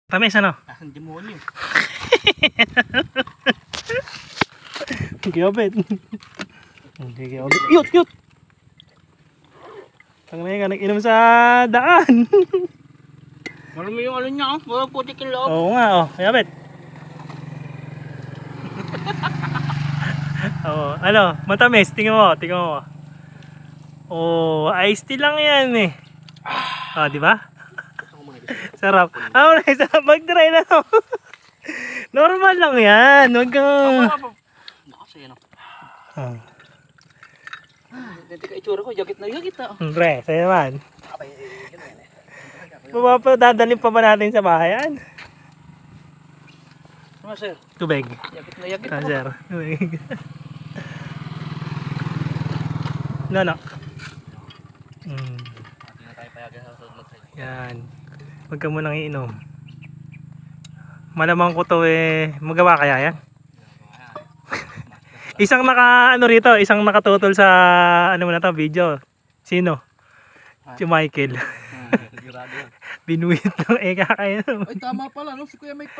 Tamis ano? Ang demonyo. Giyobit. Giyobit. Yut, yut! Tangnay ka, nag-inom sa daan. Marami yung ano niya, oh. Putik yung loob. Oo nga, oh. Giyobit. Oh, ano? Matamis. Tingnan mo, tingnan mo. Oh, iced tea lang yan eh. Oh, di ba? Sarap. Ah, wala, sarap. Mag-try na ako. Normal lang yan. Huwag kang... Nakasaya na. Oh. Dito ka itsura ko, yakit na yakit na. Pre, sa'yo naman. Dadalhin pa ba natin sa bahayan? Ano sir? Tubig. Yakit na yakit Ah, ako. sir. Tubig. No. Hindi na tayo payagan sa sunod sa'yo. Yan. Huwag ka munang iinom. Malamang ko to eh. Magawa kaya yan? Isang isang nakatutol sa ano mo na to, video. Sino? Si Michael. Sigurado yan. Binuwit ng eka kayo. Ay tama pala, no? Si Kuya Mike